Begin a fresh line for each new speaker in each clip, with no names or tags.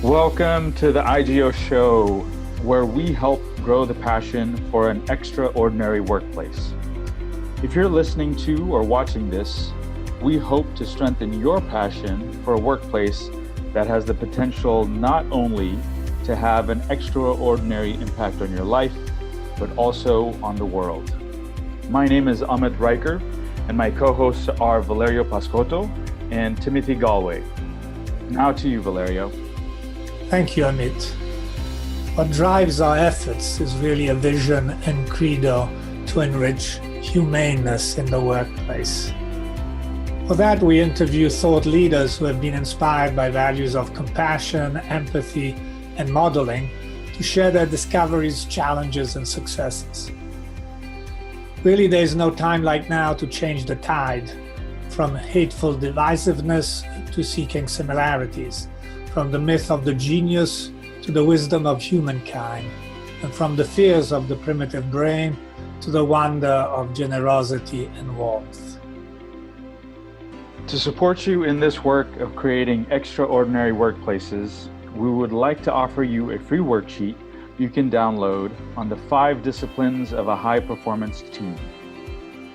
Welcome to the IGEOS show, where we help grow the passion for an extraordinary workplace. If you're listening to or watching this, we hope to strengthen your passion for a workplace that has the potential not only to have an extraordinary impact on your life, but also on the world. My name is Amit Riker, and my co-hosts are Valerio Pascotto and Timothy Galway. Now to you, Valerio.
Thank you, Amit. What drives our efforts is really a vision and credo to enrich humaneness in the workplace. For that, we interview thought leaders who have been inspired by values of compassion, empathy, and modeling to share their discoveries, challenges, and successes. Really, there is no time like now to change the tide, from hateful divisiveness to seeking similarities, from the myth of the genius to the wisdom of humankind, and from the fears of the primitive brain to the wonder of generosity and warmth.
To support you in this work of creating extraordinary workplaces, we would like to offer you a free worksheet you can download on the 5 disciplines of a high-performance team.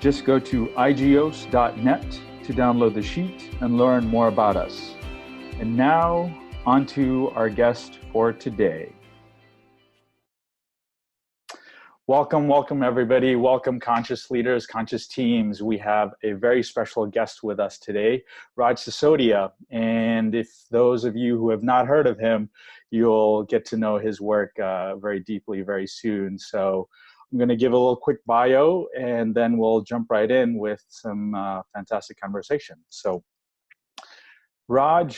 Just go to IGEOS.net to download the sheet and learn more about us. And now, on to our guest for today. Welcome everybody. Welcome conscious leaders, conscious teams. We have a very special guest with us today, Raj Sisodia. And if those of you who have not heard of him, you'll get to know his work very deeply very soon. So I'm going to give a little quick bio and then we'll jump right in with some fantastic conversation. So Raj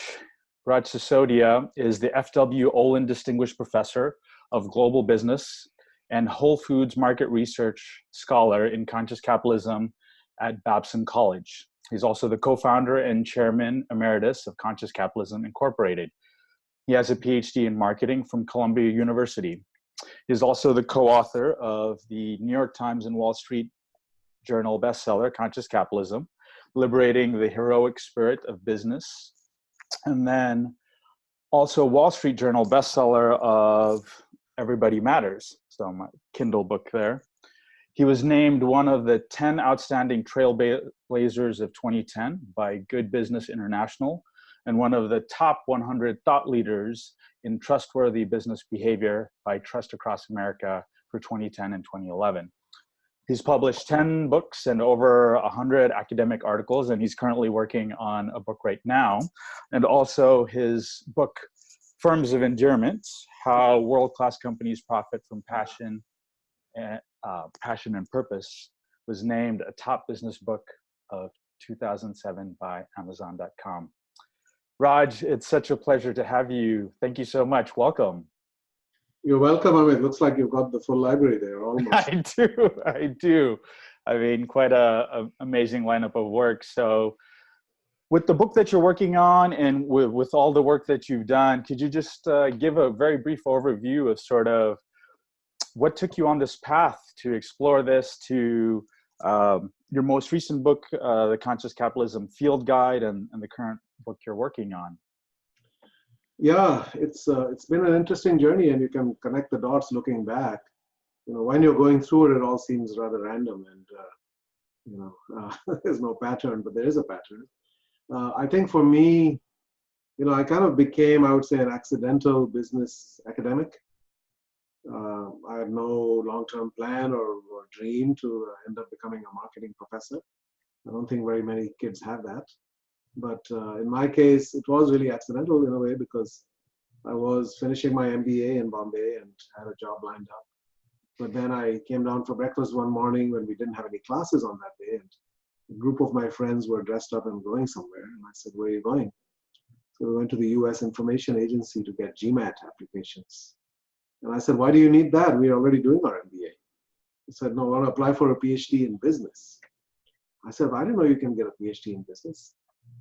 Sisodia is the F.W. Olin Distinguished Professor of Global Business and Whole Foods Market Research Scholar in Conscious Capitalism at Babson College. He's also the co-founder and chairman emeritus of Conscious Capitalism Incorporated. He has a PhD in marketing from Columbia University. He's also the co-author of the New York Times and Wall Street Journal bestseller, Conscious Capitalism, Liberating the Heroic Spirit of Business, and then also Wall Street Journal bestseller of Everybody Matters. So my Kindle book there. He was named one of the 10 outstanding Trailblazers of 2010 by Good Business International and one of the top 100 thought leaders in trustworthy business behavior by Trust Across America for 2010 and 2011. He's published 10 books and over 100 academic articles, and he's currently working on a book right now. And also his book, Firms of Endearment, How World-Class Companies Profit from Passion and Purpose, was named a top business book of 2007 by Amazon.com. Raj, it's such a pleasure to have you. Thank you so much. Welcome.
You're welcome, Amit. Looks like you've got the full library there, almost.
I do. I mean, quite a amazing lineup of work. So with the book that you're working on and with all the work that you've done, could you just give a very brief overview of sort of what took you on this path to explore this, to your most recent book, the Conscious Capitalism Field Guide, and the current book you're working on?
Yeah, it's been an interesting journey, and you can connect the dots looking back. You know, when you're going through it, it all seems rather random, and there's no pattern, but there is a pattern. I think for me, I kind of became, I would say, an accidental business academic. I had no long-term plan or dream to end up becoming a marketing professor. I don't think very many kids have that. But in my case, it was really accidental in a way, because I was finishing my MBA in Bombay and had a job lined up. But then I came down for breakfast one morning when we didn't have any classes on that day, and a group of my friends were dressed up and going somewhere. And I said, "Where are you going?" So we went to the US Information Agency to get GMAT applications. And I said, "Why do you need that? We're already doing our MBA." He said, "No, I want to apply for a PhD in business." I said, "I didn't know you can get a PhD in business."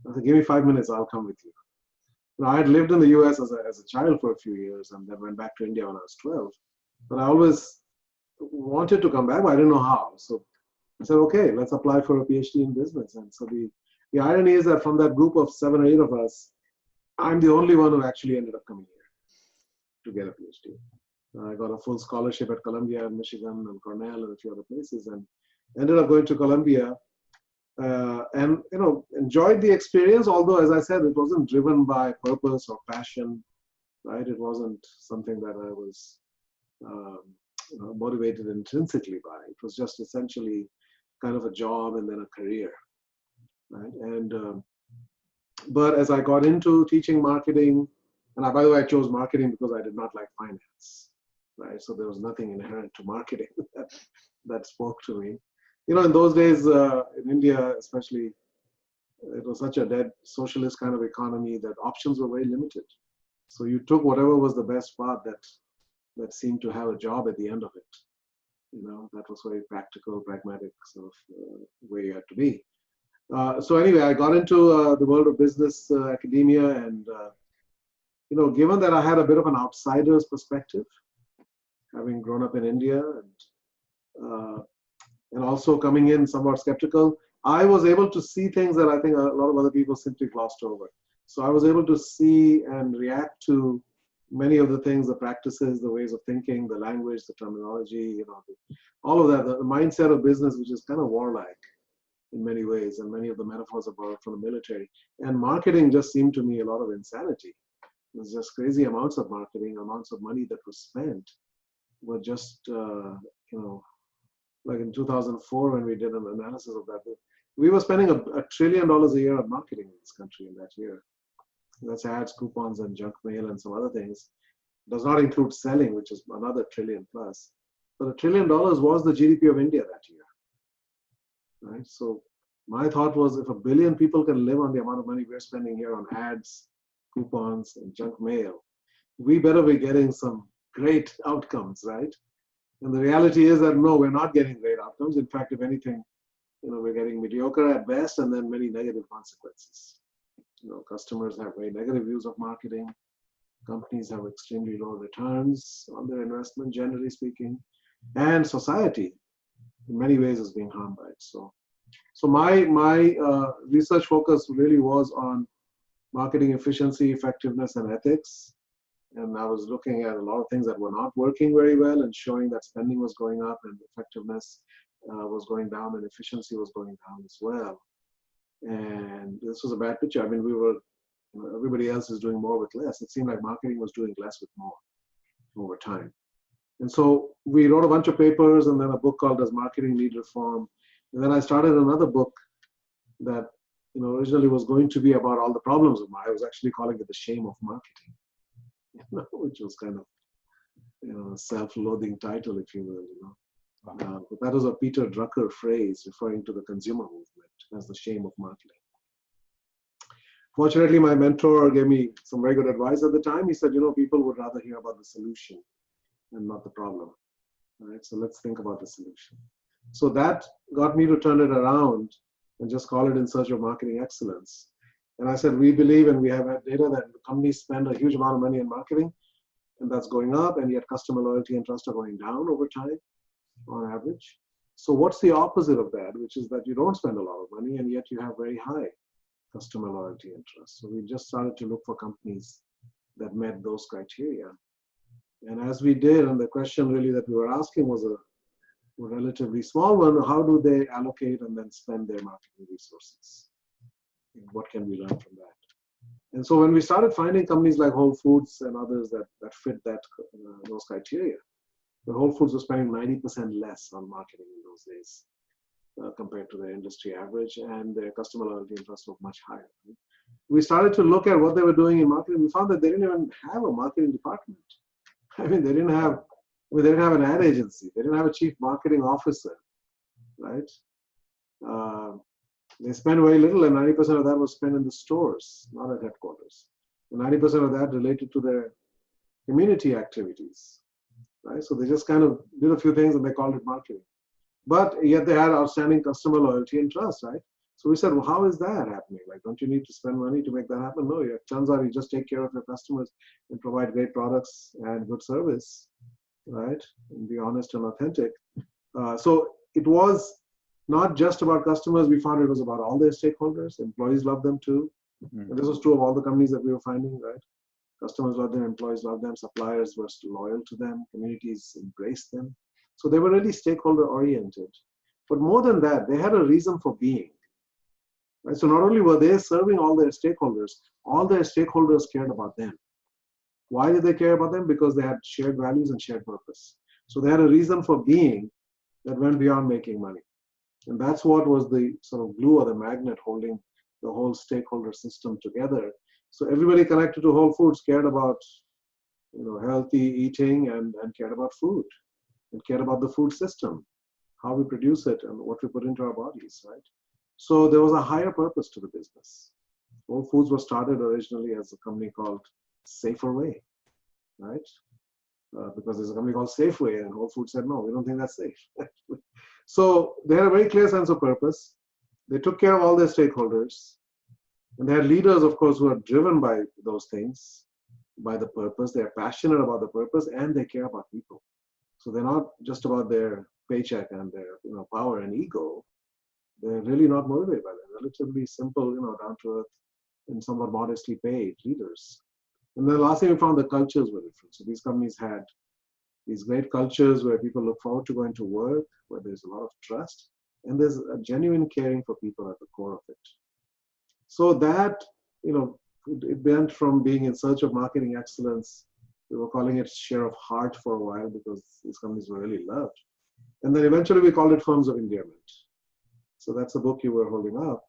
I said, "Give me 5 minutes, I'll come with you." Now, I had lived in the US as a child for a few years and then went back to India when I was 12. But I always wanted to come back, but I didn't know how. So I said, "Okay, let's apply for a PhD in business." And so the irony is that from that group of 7 or 8 of us, I'm the only one who actually ended up coming here. to get a PhD. I got a full scholarship at Columbia, Michigan, and Cornell, and a few other places, and ended up going to Columbia, and enjoyed the experience. Although, as I said, it wasn't driven by purpose or passion, right? It wasn't something that I was motivated intrinsically by. It was just essentially kind of a job and then a career, right? And but as I got into teaching marketing, and by the way, I chose marketing because I did not like finance, right? So there was nothing inherent to marketing that spoke to me. In those days in India, especially, it was such a dead socialist kind of economy that options were very limited. So you took whatever was the best path that seemed to have a job at the end of it. That was very practical, pragmatic sort of way you had to be. So anyway, I got into the world of business, academia, and given that I had a bit of an outsider's perspective, having grown up in India and also coming in somewhat skeptical, I was able to see things that I think a lot of other people simply glossed over. So I was able to see and react to many of the things, the practices, the ways of thinking, the language, the terminology, all of that, the mindset of business, which is kind of warlike in many ways, and many of the metaphors are borrowed from the military. And marketing just seemed to me a lot of insanity. It was just crazy amounts of marketing, amounts of money that was spent were just, like in 2004 when we did an analysis of that, we were spending $1 trillion a year on marketing in this country in that year. That's ads, coupons, and junk mail and some other things. Does not include selling, which is another $1 trillion plus. But $1 trillion was the GDP of India that year, right? So my thought was, if 1 billion people can live on the amount of money we're spending here on ads, coupons, and junk mail, we better be getting some great outcomes, right? And the reality is that no, we're not getting great outcomes. In fact, if anything, we're getting mediocre at best, and then many negative consequences. Customers have very negative views of marketing. Companies have extremely low returns on their investment, generally speaking, and society, in many ways, is being harmed by it. So my research focus really was on marketing efficiency, effectiveness, and ethics. And I was looking at a lot of things that were not working very well and showing that spending was going up and effectiveness was going down and efficiency was going down as well. And this was a bad picture. I mean, we were, everybody else is doing more with less. It seemed like marketing was doing less with more over time. And so we wrote a bunch of papers and then a book called Does Marketing Need Reform? And then I started another book that, originally was going to be about all the problems of marketing. I was actually calling it The Shame of Marketing, which was kind of, a self-loathing title, if you will, but that was a Peter Drucker phrase referring to the consumer movement as the shame of marketing. Fortunately, my mentor gave me some very good advice at the time. He said, people would rather hear about the solution and not the problem. All right, so let's think about the solution. So that got me to turn it around and just call it In Search of Marketing Excellence. And I said, we believe, and we have had data that companies spend a huge amount of money in marketing, and that's going up, and yet customer loyalty and trust are going down over time on average. So what's the opposite of that, which is that you don't spend a lot of money, and yet you have very high customer loyalty and trust. So we just started to look for companies that met those criteria. And as we did, and the question really that we were asking was a relatively small one, how do they allocate and then spend their marketing resources? And what can we learn from that? And so when we started finding companies like Whole Foods and others that fit those criteria, the Whole Foods was spending 90% less on marketing in those days compared to their industry average, and their customer loyalty and trust was much higher. We started to look at what they were doing in marketing. We found that they didn't even have a marketing department. I mean, they didn't have an ad agency. They didn't have a chief marketing officer, right? They spent very little, and 90% of that was spent in the stores, not at headquarters. And 90% of that related to their community activities, right? So they just kind of did a few things and they called it marketing. But yet they had outstanding customer loyalty and trust, right? So we said, well, how is that happening? Like, don't you need to spend money to make that happen? No, it turns out you just take care of your customers and provide great products and good service, right? And be honest and authentic. So it was not just about customers. We found it was about all their stakeholders. Employees loved them too. Mm-hmm. And this was true of all the companies that we were finding, right? Customers loved them, employees loved them, suppliers were loyal to them, communities embraced them. So they were really stakeholder oriented. But more than that, they had a reason for being. Right? So not only were they serving all their stakeholders cared about them. Why did they care about them? Because they had shared values and shared purpose. So they had a reason for being that went beyond making money. And that's what was the sort of glue or the magnet holding the whole stakeholder system together. So everybody connected to Whole Foods cared about, healthy eating and cared about food and cared about the food system, how we produce it and what we put into our bodies, right? So there was a higher purpose to the business. Whole Foods was started originally as a company called Safer Way, right? Because there's a company called Safeway, and Whole Foods said, no, we don't think that's safe. So they had a very clear sense of purpose. They took care of all their stakeholders. And they had leaders, of course, who are driven by those things, by the purpose. They're passionate about the purpose, and they care about people. So they're not just about their paycheck and their power and ego. They're really not motivated by that. Relatively simple, down to earth and somewhat modestly paid leaders. And then last thing, we found the cultures were different. So these companies had these great cultures where people look forward to going to work, where there's a lot of trust, and there's a genuine caring for people at the core of it. So that, it went from being in search of marketing excellence. We were calling it share of heart for a while because these companies were really loved. And then eventually we called it firms of endearment. So that's the book you were holding up.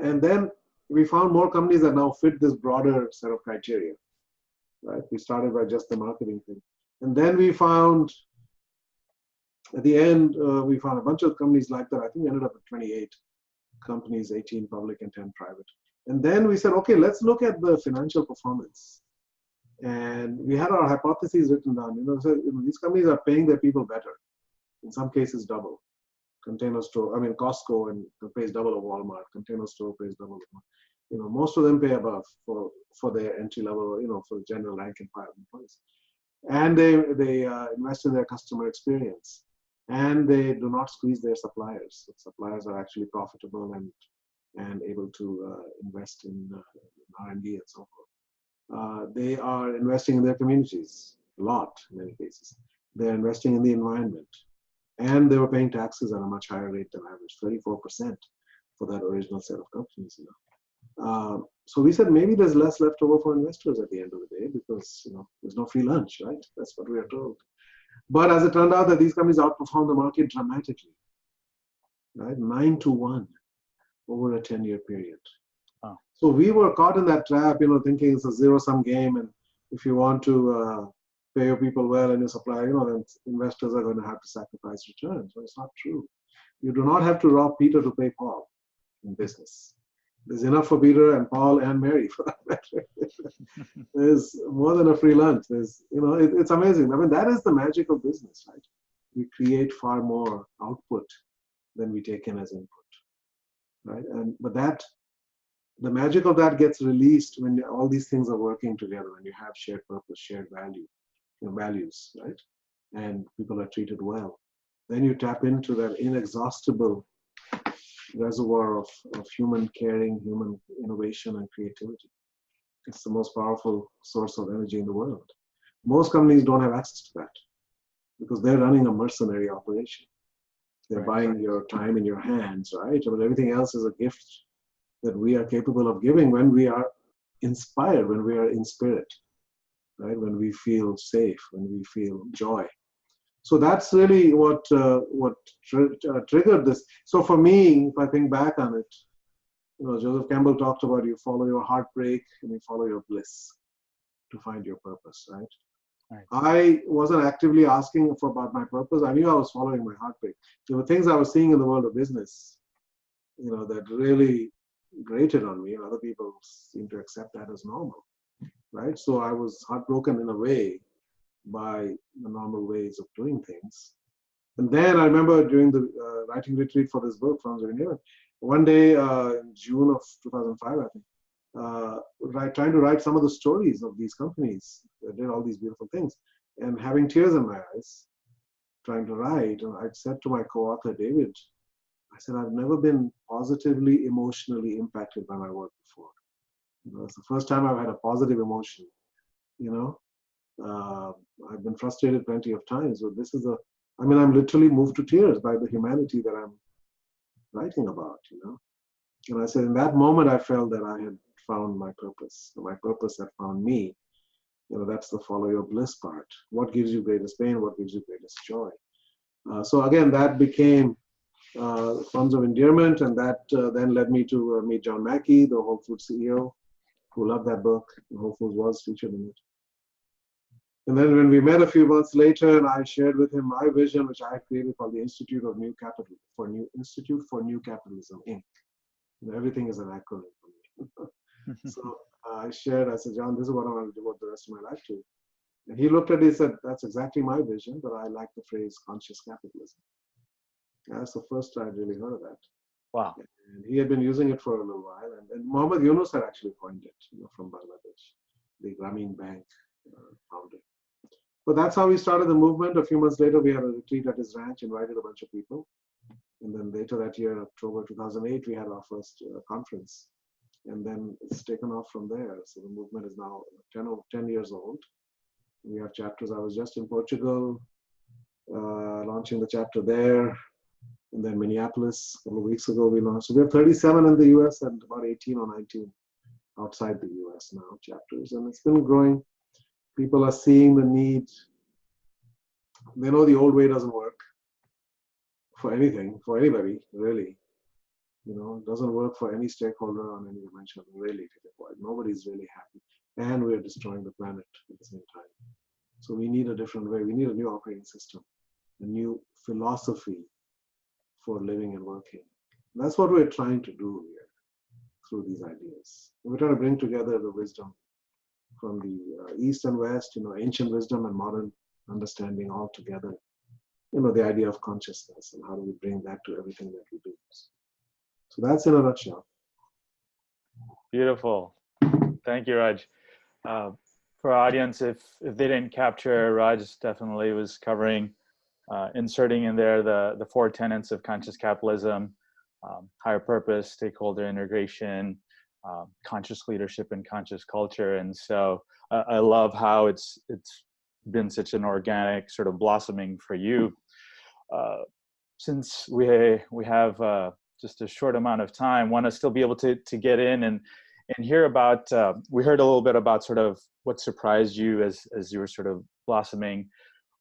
And then we found more companies that now fit this broader set of criteria, right? We started by just the marketing thing. And then we found, at the end, we found a bunch of companies like that. I think we ended up with 28 companies, 18 public and 10 private. And then we said, okay, let's look at the financial performance. And we had our hypotheses written down. So, these companies are paying their people better, in some cases double. Container store, Costco and pays double of Walmart. Container store pays double of, most of them pay above for their entry level, for the general rank and file employees. And they invest in their customer experience, and they do not squeeze their suppliers. So suppliers are actually profitable and able to invest in R&D and so forth. They are investing in their communities a lot in many cases. They're investing in the environment. And they were paying taxes at a much higher rate than average, 34% for that original set of companies. So we said maybe there's less left over for investors at the end of the day because there's no free lunch, right? That's what we are told. But as it turned out, that these companies outperformed the market dramatically, right? 9-1 over a 10-year period.
Wow.
So we were caught in that trap, thinking it's a zero-sum game, and if you want to pay your people well and your supply, then investors are going to have to sacrifice returns. But it's not true. You do not have to rob Peter to pay Paul in business. There's enough for Peter and Paul and Mary for that matter. There's more than a free lunch. There's, it's amazing. That is the magic of business, right? We create far more output than we take in as input, right? But the magic of that gets released when all these things are working together, when you have shared purpose, shared value, values, right? And people are treated well. Then you tap into that inexhaustible reservoir of human caring, human innovation and creativity. It's the most powerful source of energy in the world. Most companies don't have access to that because they're running a mercenary operation. They're buying your time in your hands, right? But everything else is a gift that we are capable of giving when we are inspired, when we are in spirit, right? When we feel safe, when we feel joy. So that's really what triggered this. So for me, if I think back on it, Joseph Campbell talked about you follow your heartbreak and you follow your bliss to find your purpose, right? I wasn't actively asking about my purpose. I knew I was following my heartbreak. There were things I was seeing in the world of business, that really grated on me, and other people seem to accept that as normal, right? So I was heartbroken in a way by the normal ways of doing things. And then I remember during the writing retreat for this book, Firms of Endearment, one day in June of 2005, I think, trying to write some of the stories of these companies that did all these beautiful things, and having tears in my eyes, trying to write. And I said to my co-author, David, I said, I've never been positively, emotionally impacted by my work before. It's the first time I've had a positive emotion you know. I've been frustrated plenty of times, but this is I'm literally moved to tears by the humanity that I'm writing about, you know. And I said, in that moment, I felt that I had found my purpose. My purpose had found me. You know, that's the follow your bliss part. What gives you greatest pain? What gives you greatest joy? So again, that became Funds of Endearment, and that then led me to meet John Mackay, the Whole Foods CEO, who loved that book. Whole Foods was featured in it. And then when we met a few months later, and I shared with him my vision, which I had created called the Institute for New Capitalism, Inc. You know, everything is an acronym for me. So I said, John, this is what I want to devote the rest of my life to. And he looked at it and said, that's exactly my vision, but I like the phrase conscious capitalism. And that's the first time I'd really heard of that.
Wow.
And he had been using it for a little while. And then Mohammed Yunus had actually coined it, you know, from Bangladesh, the Grameen Bank founder. But that's how we started the movement. A few months later, we had a retreat at his ranch, invited a bunch of people. And then later that year, October 2008, we had our first conference. And then it's taken off from there. So the movement is now 10 years old. We have chapters. I was just in Portugal, launching the chapter there. And then Minneapolis, a couple of weeks ago, we launched. So we have 37 in the US and about 18 or 19 outside the US now, chapters. And it's been growing. People are seeing the need. They know the old way doesn't work for anything, for anybody, really. You know, it doesn't work for any stakeholder on any dimension, really. Nobody's really happy. And we're destroying the planet at the same time. So we need a different way. We need a new operating system, a new philosophy for living and working. And that's what we're trying to do here through these ideas. We're trying to bring together the wisdom from the East and West, you know, ancient wisdom and modern understanding all together. You know, the idea of consciousness and how do we bring that to everything that we do. So that's in a nutshell.
Beautiful. Thank you, Raj. For our audience, if they didn't capture, Raj definitely was covering, inserting in there the 4 tenets of conscious capitalism, higher purpose, stakeholder integration, conscious leadership, and conscious culture. And so I love how it's been such an organic sort of blossoming for you. Since we have just a short amount of time, want to still be able to get in and hear about, we heard a little bit about sort of what surprised you as you were sort of blossoming.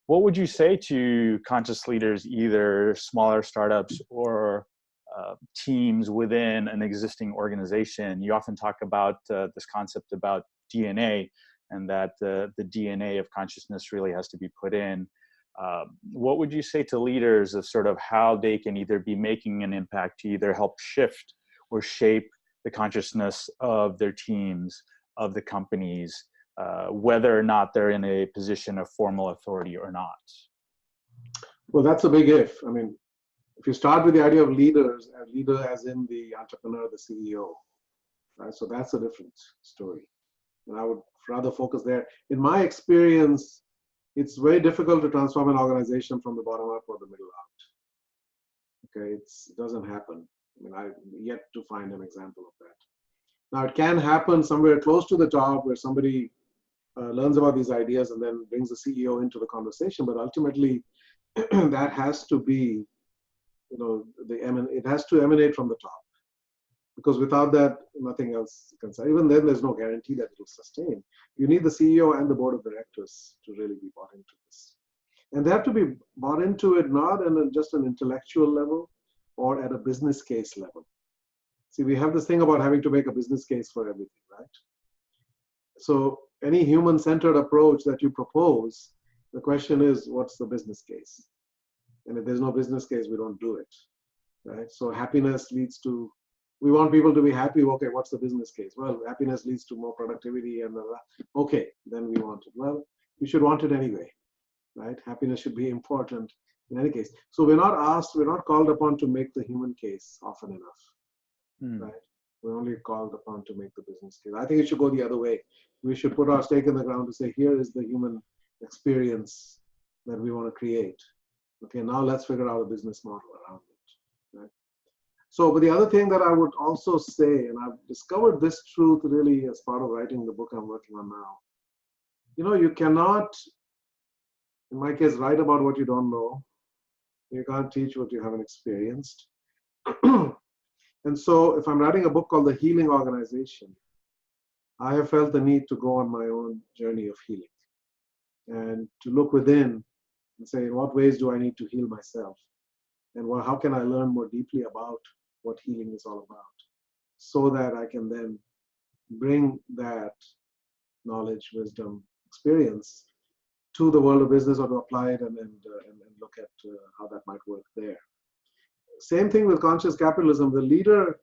What would you say to conscious leaders, either smaller startups or teams within an existing organization? You often talk about this concept about DNA, and that the DNA of consciousness really has to be put in. What would you say to leaders of sort of how they can either be making an impact to either help shift or shape the consciousness of their teams, of the companies, whether or not they're in a position of formal authority or not?
Well, that's a big if. I mean, if you start with the idea of leaders, a leader as in the entrepreneur, the CEO, right? So that's a different story. And I would rather focus there. In my experience, it's very difficult to transform an organization from the bottom up or the middle out. Okay, it doesn't happen. I mean, I've yet to find an example of that. Now, it can happen somewhere close to the top where somebody learns about these ideas and then brings the CEO into the conversation. But ultimately, that has to be, you know, it has to emanate from the top. Because without that, nothing else can say. Even then, there's no guarantee that it will sustain. You need the CEO and the board of directors to really be bought into this. And they have to be bought into it not on just an intellectual level or at a business case level. See, we have this thing about having to make a business case for everything, right? So any human-centered approach that you propose, the question is, what's the business case? And if there's no business case, we don't do it, right? So happiness leads to, we want people to be happy. Okay, what's the business case? Well, happiness leads to more productivity and okay, then we want it. Well, you should want it anyway, right? Happiness should be important in any case. So we're not called upon to make the human case often enough, right? We're only called upon to make the business case. I think it should go the other way. We should put our stake in the ground to say, here is the human experience that we want to create. Okay, now let's figure out a business model around it, right? So, but the other thing that I would also say, and I've discovered this truth really as part of writing the book I'm working on now, you cannot, in my case, write about what you don't know. You can't teach what you haven't experienced. And so if I'm writing a book called The Healing Organization, I have felt the need to go on my own journey of healing and to look within and say, in what ways do I need to heal myself? And how can I learn more deeply about what healing is all about, so that I can then bring that knowledge, wisdom, experience to the world of business, or to apply it and look at how that might work there. Same thing with conscious capitalism. The leader,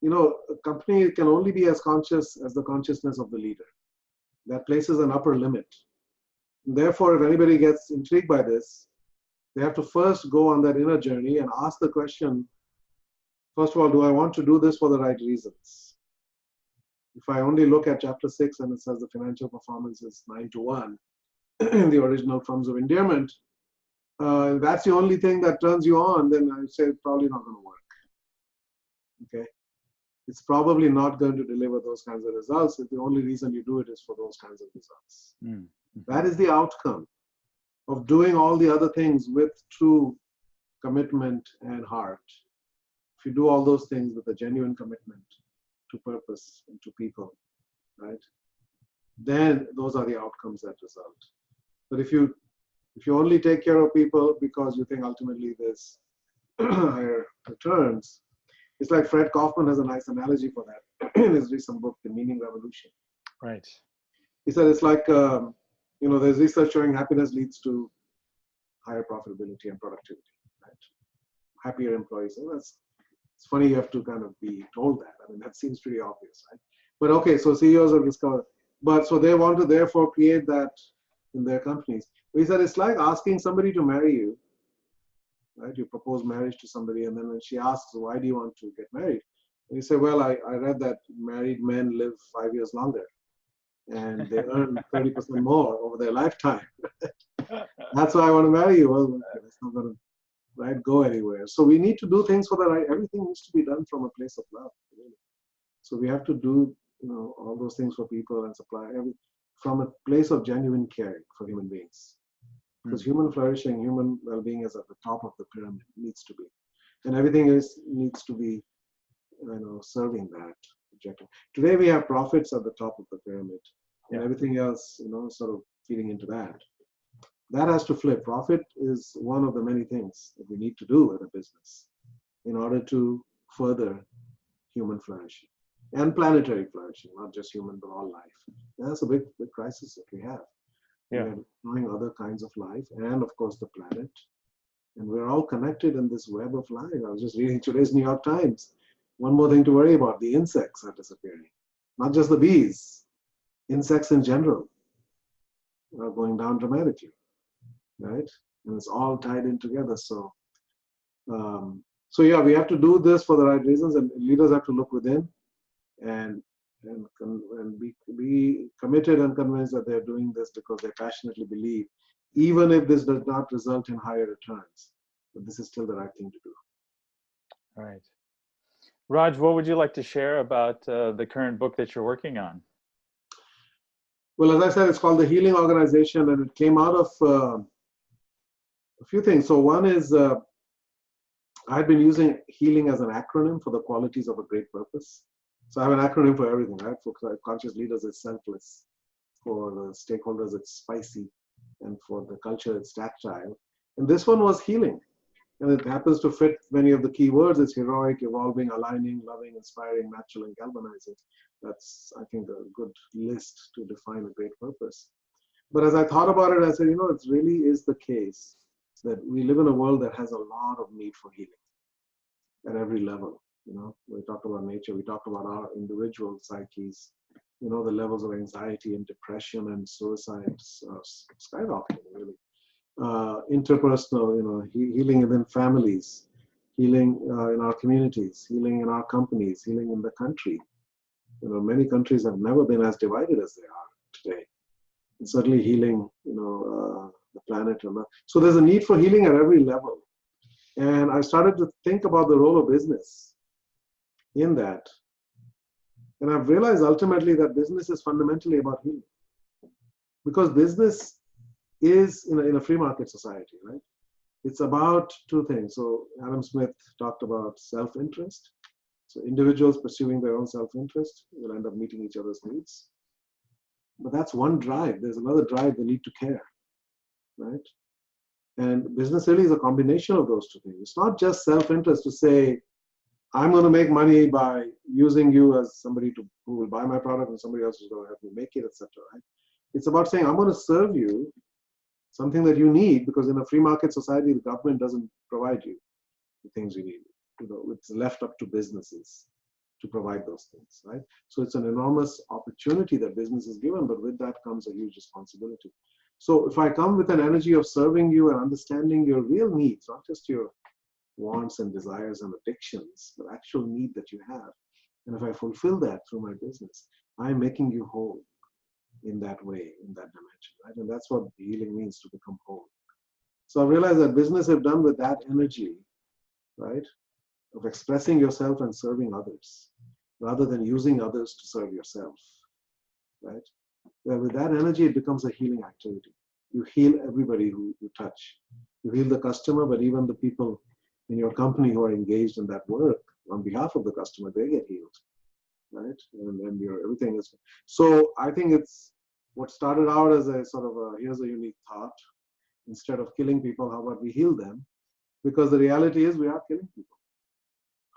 a company can only be as conscious as the consciousness of the leader. That places an upper limit. Therefore, if anybody gets intrigued by this, they have to first go on that inner journey and ask the question, first of all, do I want to do this for the right reasons? If I only look at chapter 6 and it says the financial performance is 9-1 in the original terms of endearment, that's the only thing that turns you on, then I would say it's probably not going to work. Okay? It's probably not going to deliver those kinds of results if the only reason you do it is for those kinds of results. Mm-hmm. That is the outcome of doing all the other things with true commitment and heart. If you do all those things with a genuine commitment to purpose and to people, right? Then those are the outcomes that result. But if you only take care of people because you think ultimately there's higher returns, it's like Fred Kaufman has a nice analogy for that in his recent book, The Meaning Revolution.
Right.
He said it's like, there's research showing happiness leads to higher profitability and productivity, right? Happier employees. So it's funny you have to kind of be told that. I mean, that seems pretty obvious, right? But okay, so CEOs have discovered. But so they want to therefore create that in their companies. He said it's like asking somebody to marry you, right? You propose marriage to somebody, and then when she asks, why do you want to get married? And you say, well, I read that married men live 5 years longer and they earn 30% more over their lifetime. That's why I want to marry you. Well, that's not going to go anywhere. So we need to do things for the right. Everything needs to be done from a place of love, really. So we have to do all those things for people and supply from a place of genuine caring for human beings. Because human flourishing, human well-being is at the top of the pyramid, needs to be. And everything needs to be, serving that objective. Today we have profits at the top of the pyramid, and everything else, sort of feeding into that. That has to flip. Profit is one of the many things that we need to do in a business in order to further human flourishing and planetary flourishing, not just human, but all life. And that's a big crisis that we have. Yeah. We're destroying other kinds of life and, of course, the planet. And we're all connected in this web of life. I was just reading today's New York Times. One more thing to worry about, the insects are disappearing. Not just the bees, insects in general are going down dramatically, right? And it's all tied in together. So yeah, we have to do this for the right reasons, and leaders have to look within and be committed and convinced that they're doing this because they passionately believe, even if this does not result in higher returns, but this is still the right thing to do.
All right. Raj, what would you like to share about the current book that you're working on?
Well, as I said, it's called The Healing Organization, and it came out of a few things. So one is I've been using healing as an acronym for the qualities of a great purpose. So I have an acronym for everything, right? For conscious leaders, it's selfless. For the stakeholders, it's spicy. And for the culture, it's tactile. And this one was healing. And it happens to fit many of the key words. It's heroic, evolving, aligning, loving, inspiring, natural, and galvanizing. That's, I think, a good list to define a great purpose. But as I thought about it, I said, it really is the case that we live in a world that has a lot of need for healing at every level. We talked about nature, we talked about our individual psyches, the levels of anxiety and depression and suicide skyrocketing, really. Interpersonal, healing within families, healing in our communities, healing in our companies, healing in the country. Many countries have never been as divided as they are today. And certainly healing, the planet. So there's a need for healing at every level. And I started to think about the role of business in that. And I've realized ultimately that business is fundamentally about healing. Because business is in a free market society, right? It's about two things. So Adam Smith talked about self-interest. So individuals pursuing their own self-interest will end up meeting each other's needs. But that's one drive. There's another drive, the need to care, right? And business really is a combination of those two things. It's not just self-interest to say, I'm going to make money by using you as somebody who will buy my product and somebody else is going to help me make it, etc. Right? It's about saying, I'm going to serve you something that you need, because in a free market society, the government doesn't provide you the things you need. It's left up to businesses to provide those things, right? So it's an enormous opportunity that business is given, but with that comes a huge responsibility. So if I come with an energy of serving you and understanding your real needs, not just your wants and desires and addictions, but actual need that you have, and if I fulfill that through my business, I'm making you whole in that way, in that dimension, right? And that's what healing means, to become whole. So I realized that business have done with that energy, right, of expressing yourself and serving others, rather than using others to serve yourself, right? Where with that energy, it becomes a healing activity. You heal everybody who you touch. You heal the customer, but even the people in your company who are engaged in that work on behalf of the customer, they get healed, right? And everything is. So I think it's what started out as a sort of here's a unique thought. Instead of killing people, how about we heal them? Because the reality is we are killing people.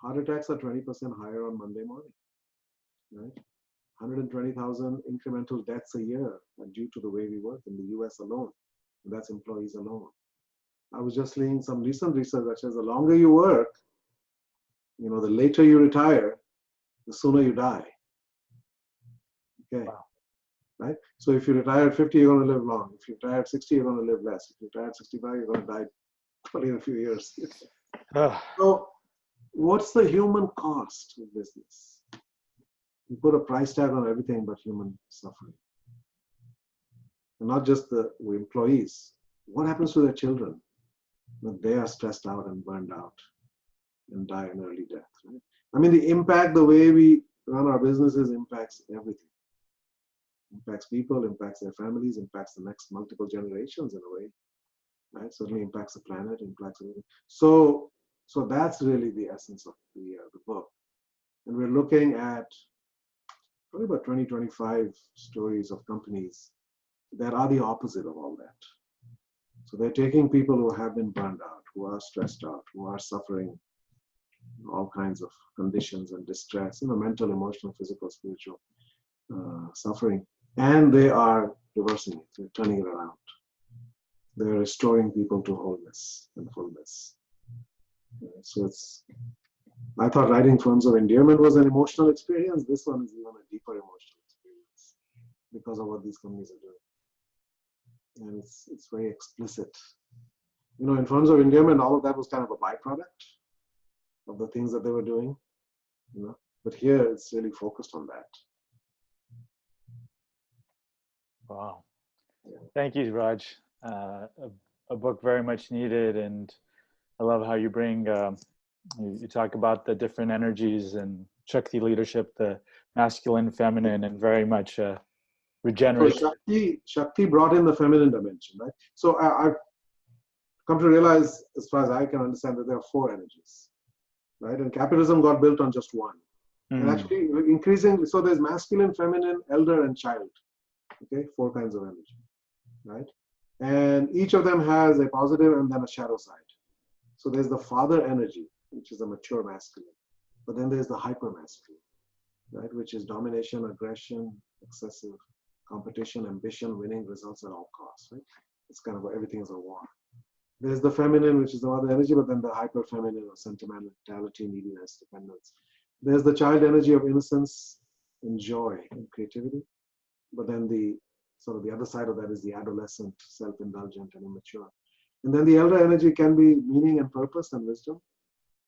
Heart attacks are 20% higher on Monday morning, right? 120,000 incremental deaths a year are due to the way we work in the US alone. And that's employees alone. I was just reading some recent research that says the longer you work, the later you retire, the sooner you die. Okay.
Wow.
Right? So if you retire at 50, you're going to live long. If you retire at 60, you're going to live less. If you retire at 65, you're going to die probably in a few years. So what's the human cost of business? You put a price tag on everything but human suffering. And not just the employees. What happens to their children when they are stressed out and burned out and die an early death? Right? I mean, the impact, the way we run our businesses impacts everything. Impacts people, impacts their families, impacts the next multiple generations in a way. Right? Certainly impacts the planet, impacts everything. So that's really the essence of the book. And we're looking at probably about 20, 25 stories of companies that are the opposite of all that. So they're taking people who have been burned out, who are stressed out, who are suffering all kinds of conditions and distress, mental, emotional, physical, spiritual suffering, and they are reversing it, they're turning it around. They're restoring people to wholeness and fullness. So I thought writing Forms of Endearment was an emotional experience. This one is even a deeper emotional experience because of what these companies are doing. And it's very explicit. In Forms of Endearment, all of that was kind of a byproduct of the things that they were doing. But here it's really focused on that.
Wow. Thank you, Raj. A book very much needed, and I love how you bring, you talk about the different energies and Shakti leadership, the masculine, feminine, and very much regenerative.
So Shakti brought in the feminine dimension, right? So I've come to realize, as far as I can understand, that there are four energies, right? And capitalism got built on just one. And actually increasingly, so there's masculine, feminine, elder, and child. Okay, four kinds of energy, right? And each of them has a positive and then a shadow side. So there's the father energy, which is a mature masculine. But then there's the hyper masculine, right? Which is domination, aggression, excessive competition, ambition, winning results at all costs, right? It's kind of everything is a war. There's the feminine, which is the other energy, but then the hyper feminine or sentimentality, neediness, dependence. There's the child energy of innocence and joy and creativity. But then the other side of that is the adolescent, self-indulgent and immature. And then the elder energy can be meaning and purpose and wisdom,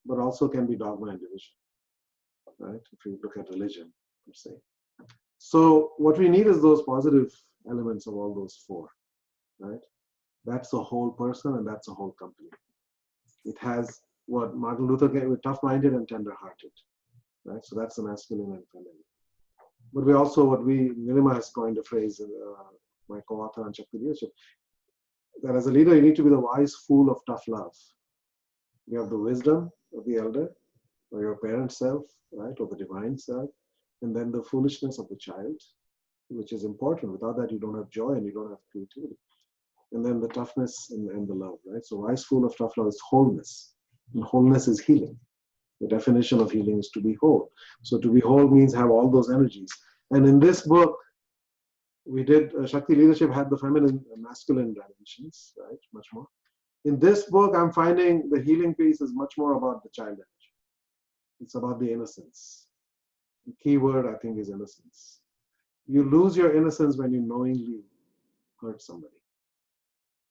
but also can be dogma and division, right? If you look at religion, per se. So what we need is those positive elements of all those four, right? That's the whole person and that's the whole company. It has what Martin Luther King, tough-minded and tender-hearted, right? So that's the masculine and feminine. But we also, Nilima has coined a phrase, my co-author on Shakti Leadership, that as a leader, you need to be the wise fool of tough love. You have the wisdom of the elder, or your parent self, right, or the divine self, and then the foolishness of the child, which is important. Without that, you don't have joy and you don't have creativity. And then the toughness and the love, right? So wise fool of tough love is wholeness. And wholeness is healing. The definition of healing is to be whole. So to be whole means have all those energies. And in this book, we did, Shakti Leadership had the feminine and masculine dimensions, right? Much more. In this book, I'm finding the healing piece is much more about the child energy. It's about the innocence. The key word, I think, is innocence. You lose your innocence when you knowingly hurt somebody.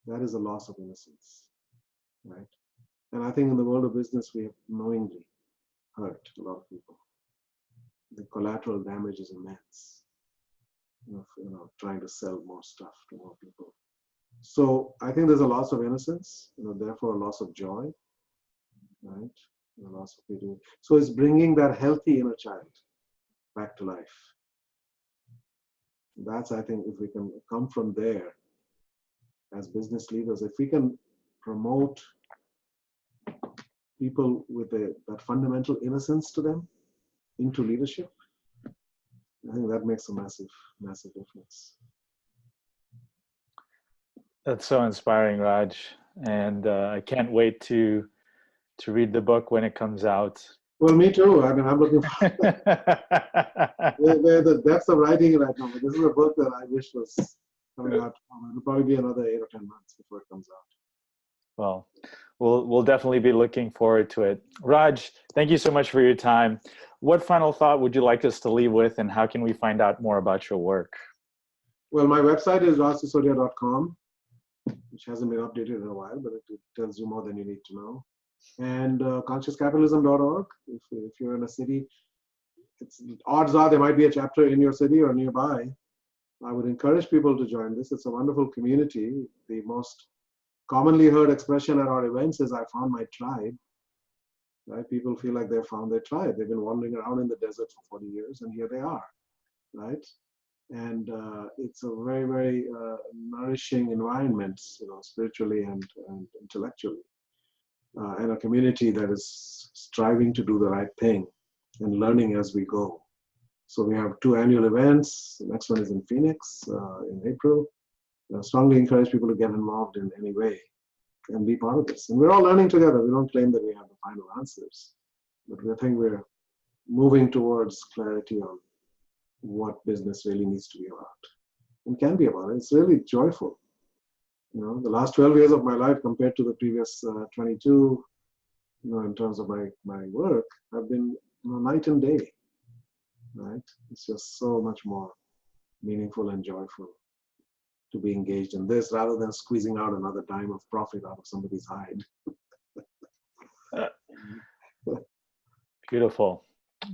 That is a loss of innocence, right? And I think in the world of business, we have knowingly hurt a lot of people. The collateral damage is immense. Trying to sell more stuff to more people. So I think there's a loss of innocence, therefore a loss of joy, right? A loss of creativity. So it's bringing that healthy inner child back to life. That's, I think, if we can come from there as business leaders, if we can promote people with that fundamental innocence to them into leadership, I think that makes a massive, massive difference.
That's so inspiring, Raj. And I can't wait to read the book when it comes out.
Well, me too. I mean, I'm looking for the depth of writing right now. This is a book that I wish was coming out. It'll probably be another 8 or 10 months before it comes out.
Well, we'll definitely be looking forward to it. Raj, thank you so much for your time. What final thought would you like us to leave with, and how can we find out more about your work?
Well, my website is rajsisodia.com, which hasn't been updated in a while, but it tells you more than you need to know. And consciouscapitalism.org. If you're in a city, odds are there might be a chapter in your city or nearby. I would encourage people to join this. It's a wonderful community. The most commonly heard expression at our events is, I found my tribe. Right? People feel like they've found their tribe. They've been wandering around in the desert for 40 years, and here they are, right? And it's a very, very nourishing environment, spiritually and intellectually, and a community that is striving to do the right thing and learning as we go. So we have 2 annual events. The next one is in Phoenix in April. I strongly encourage people to get involved in any way and be part of this. And we're all learning together. We don't claim that we have the final answers, but we think we're moving towards clarity on what business really needs to be about and can be about. It's really joyful. The last 12 years of my life compared to the previous 22, in terms of my work, have been night and day, right? It's just so much more meaningful and joyful to be engaged in this rather than squeezing out another dime of profit out of somebody's hide.
Beautiful.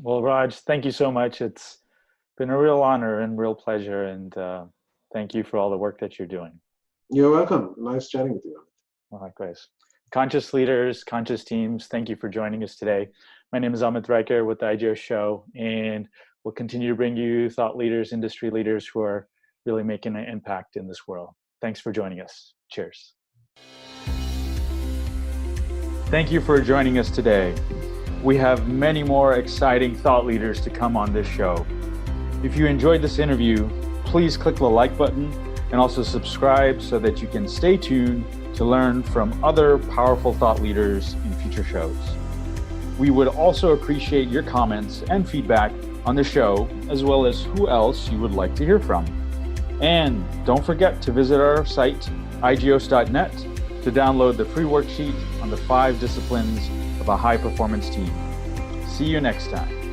Well, Raj, thank you so much. It's been a real honor and real pleasure, and thank you for all the work that you're doing.
You're welcome. Nice chatting with you.
Likewise. Conscious leaders, conscious teams, thank you for joining us today. My name is Amit Riker with the IGEOS show, and we'll continue to bring you thought leaders, industry leaders who are really making an impact in this world. Thanks for joining us. Cheers. Thank you for joining us today. We have many more exciting thought leaders to come on this show. If you enjoyed this interview, please click the like button and also subscribe so that you can stay tuned to learn from other powerful thought leaders in future shows. We would also appreciate your comments and feedback on the show, as well as who else you would like to hear from. And don't forget to visit our site, IGEOS.net, to download the free worksheet on the 5 disciplines of a high-performance team. See you next time.